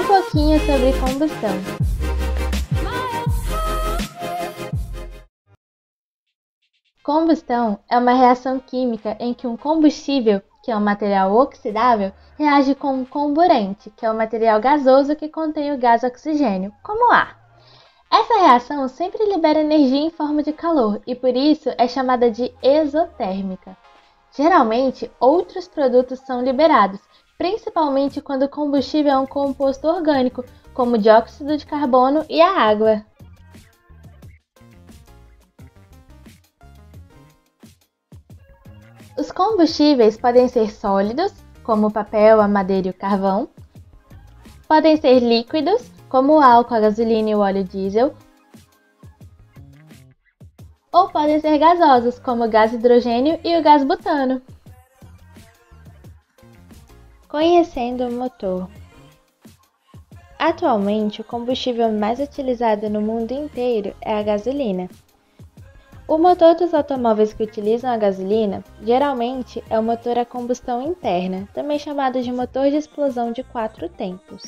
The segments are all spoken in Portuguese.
Um pouquinho sobre combustão. Combustão é uma reação química em que um combustível, que é um material oxidável, reage com um comburente, que é um material gasoso que contém o gás oxigênio, como o ar. Essa reação sempre libera energia em forma de calor e por isso é chamada de exotérmica. Geralmente, outros produtos são liberados, principalmente quando o combustível é um composto orgânico, como o dióxido de carbono e a água. Os combustíveis podem ser sólidos, como o papel, a madeira e o carvão. Podem ser líquidos, como o álcool, a gasolina e o óleo diesel. Ou podem ser gasosos, como o gás hidrogênio e o gás butano. Conhecendo o motor. Atualmente, o combustível mais utilizado no mundo inteiro é a gasolina. O motor dos automóveis que utilizam a gasolina, geralmente, é o motor a combustão interna, também chamado de motor de explosão de 4 tempos.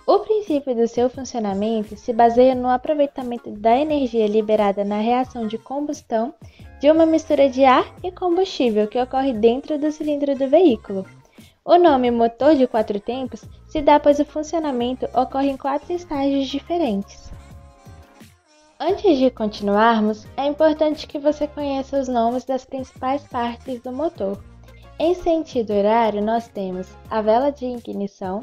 O princípio do seu funcionamento se baseia no aproveitamento da energia liberada na reação de combustão de uma mistura de ar e combustível que ocorre dentro do cilindro do veículo. O nome motor de 4 tempos se dá pois o funcionamento ocorre em 4 estágios diferentes. Antes de continuarmos, é importante que você conheça os nomes das principais partes do motor. Em sentido horário, nós temos a vela de ignição,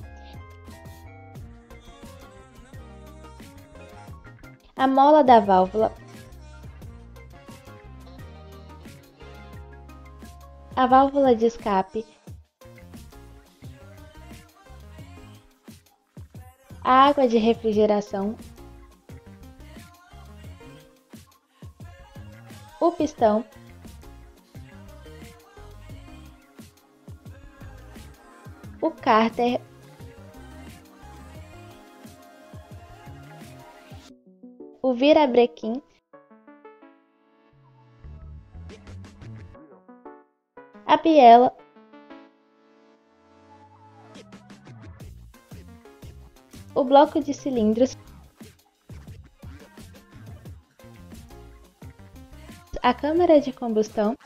a mola da válvula, a válvula de escape, a água de refrigeração, o pistão, o cárter, o virabrequim, a biela, o bloco de cilindros, a câmara de combustão,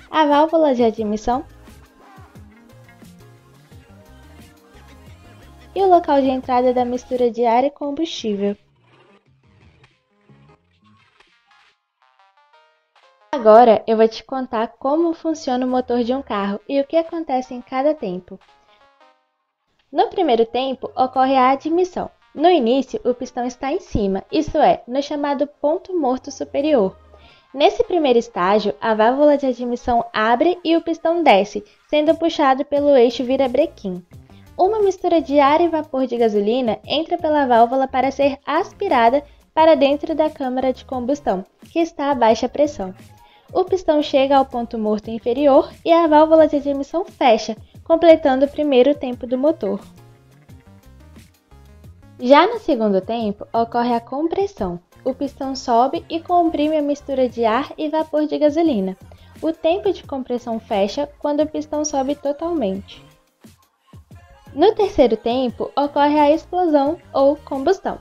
a válvula de admissão e o local de entrada da mistura de ar e combustível. Agora eu vou te contar como funciona o motor de um carro e o que acontece em cada tempo. No primeiro tempo, ocorre a admissão. No início, o pistão está em cima, isto é, no chamado ponto morto superior. Nesse primeiro estágio, a válvula de admissão abre e o pistão desce, sendo puxado pelo eixo virabrequim. Uma mistura de ar e vapor de gasolina entra pela válvula para ser aspirada para dentro da câmara de combustão, que está a baixa pressão. O pistão chega ao ponto morto inferior e a válvula de admissão fecha, completando o primeiro tempo do motor. Já no segundo tempo, ocorre a compressão. O pistão sobe e comprime a mistura de ar e vapor de gasolina. O tempo de compressão fecha quando o pistão sobe totalmente. No terceiro tempo, ocorre a explosão ou combustão.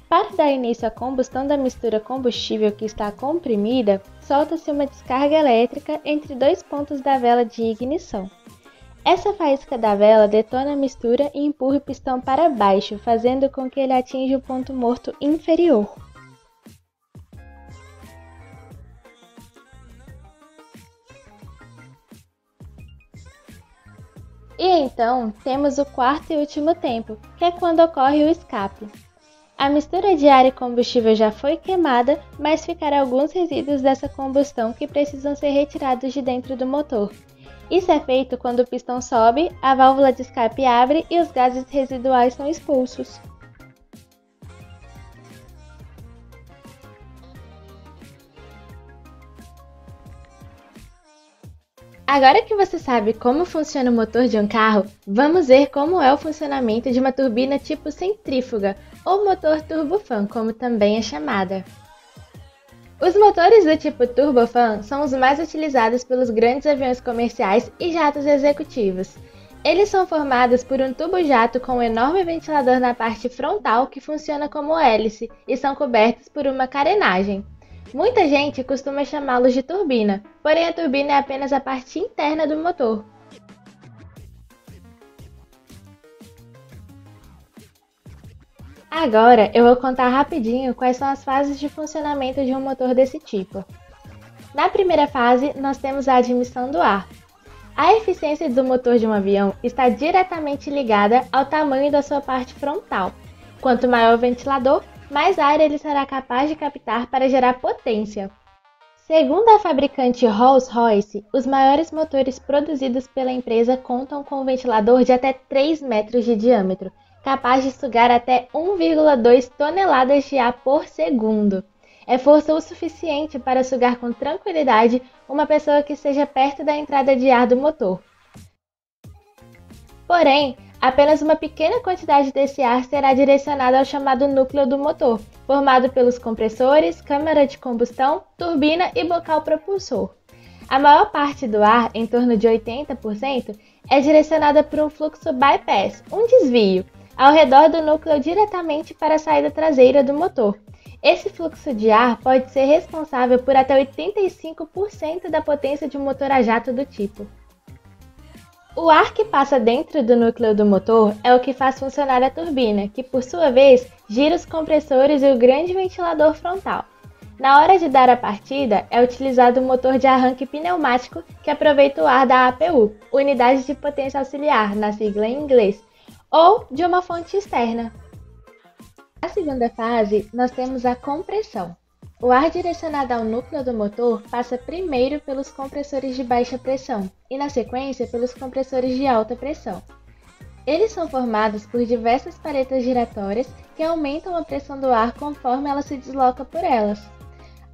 Para dar início à combustão da mistura combustível que está comprimida, solta-se uma descarga elétrica entre dois pontos da vela de ignição. Essa faísca da vela detona a mistura e empurra o pistão para baixo, fazendo com que ele atinja o ponto morto inferior. E então, temos o quarto e último tempo, que é quando ocorre o escape. A mistura de ar e combustível já foi queimada, mas ficarão alguns resíduos dessa combustão que precisam ser retirados de dentro do motor. Isso é feito quando o pistão sobe, a válvula de escape abre e os gases residuais são expulsos. Agora que você sabe como funciona o motor de um carro, vamos ver como é o funcionamento de uma turbina tipo centrífuga, ou motor turbofan, como também é chamada. Os motores do tipo turbofan são os mais utilizados pelos grandes aviões comerciais e jatos executivos. Eles são formados por um tubo-jato com um enorme ventilador na parte frontal que funciona como hélice e são cobertos por uma carenagem. Muita gente costuma chamá-los de turbina, porém a turbina é apenas a parte interna do motor. Agora eu vou contar rapidinho quais são as fases de funcionamento de um motor desse tipo. Na primeira fase, nós temos a admissão do ar. A eficiência do motor de um avião está diretamente ligada ao tamanho da sua parte frontal. Quanto maior o ventilador, mais ar ele será capaz de captar para gerar potência. Segundo a fabricante Rolls-Royce, os maiores motores produzidos pela empresa contam com um ventilador de até 3 metros de diâmetro, capaz de sugar até 1,2 toneladas de ar por segundo. É força o suficiente para sugar com tranquilidade uma pessoa que esteja perto da entrada de ar do motor. Porém, apenas uma pequena quantidade desse ar será direcionada ao chamado núcleo do motor, formado pelos compressores, câmara de combustão, turbina e bocal propulsor. A maior parte do ar, em torno de 80%, é direcionada por um fluxo bypass, um desvio, ao redor do núcleo diretamente para a saída traseira do motor. Esse fluxo de ar pode ser responsável por até 85% da potência de um motor a jato do tipo. O ar que passa dentro do núcleo do motor é o que faz funcionar a turbina, que por sua vez gira os compressores e o grande ventilador frontal. Na hora de dar a partida, é utilizado um motor de arranque pneumático que aproveita o ar da APU, Unidade de Potência Auxiliar, na sigla em inglês, ou de uma fonte externa. Na segunda fase, nós temos a compressão. O ar direcionado ao núcleo do motor passa primeiro pelos compressores de baixa pressão e, na sequência, pelos compressores de alta pressão. Eles são formados por diversas paletas giratórias que aumentam a pressão do ar conforme ela se desloca por elas.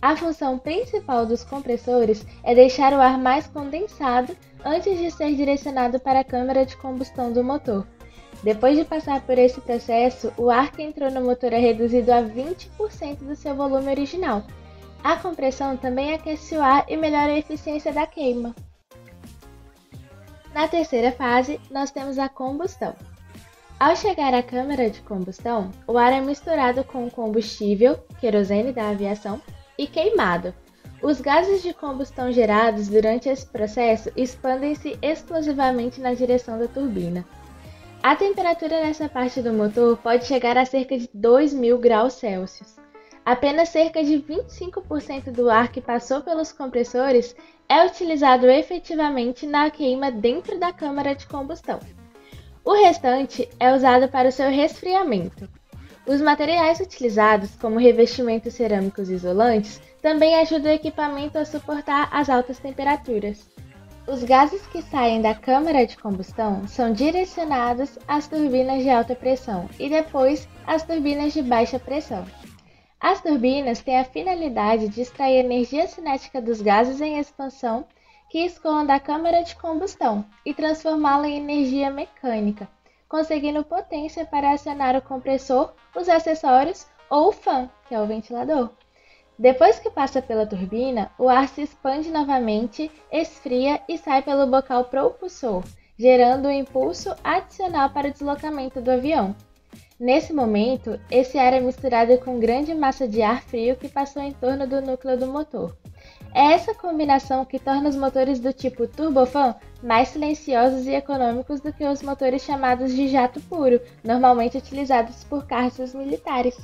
A função principal dos compressores é deixar o ar mais condensado antes de ser direcionado para a câmara de combustão do motor. Depois de passar por esse processo, o ar que entrou no motor é reduzido a 20% do seu volume original. A compressão também aquece o ar e melhora a eficiência da queima. Na terceira fase, nós temos a combustão. Ao chegar à câmara de combustão, o ar é misturado com o combustível, querosene da aviação, e queimado. Os gases de combustão gerados durante esse processo expandem-se explosivamente na direção da turbina. A temperatura nessa parte do motor pode chegar a cerca de 2.000 graus Celsius. Apenas cerca de 25% do ar que passou pelos compressores é utilizado efetivamente na queima dentro da câmara de combustão. O restante é usado para o seu resfriamento. Os materiais utilizados, como revestimentos cerâmicos isolantes, também ajudam o equipamento a suportar as altas temperaturas. Os gases que saem da câmara de combustão são direcionados às turbinas de alta pressão e depois às turbinas de baixa pressão. As turbinas têm a finalidade de extrair energia cinética dos gases em expansão que escoam da câmara de combustão e transformá-la em energia mecânica, conseguindo potência para acionar o compressor, os acessórios ou o fan, que é o ventilador. Depois que passa pela turbina, o ar se expande novamente, esfria e sai pelo bocal propulsor, gerando um impulso adicional para o deslocamento do avião. Nesse momento, esse ar é misturado com grande massa de ar frio que passou em torno do núcleo do motor. É essa combinação que torna os motores do tipo turbofan mais silenciosos e econômicos do que os motores chamados de jato puro, normalmente utilizados por caças militares.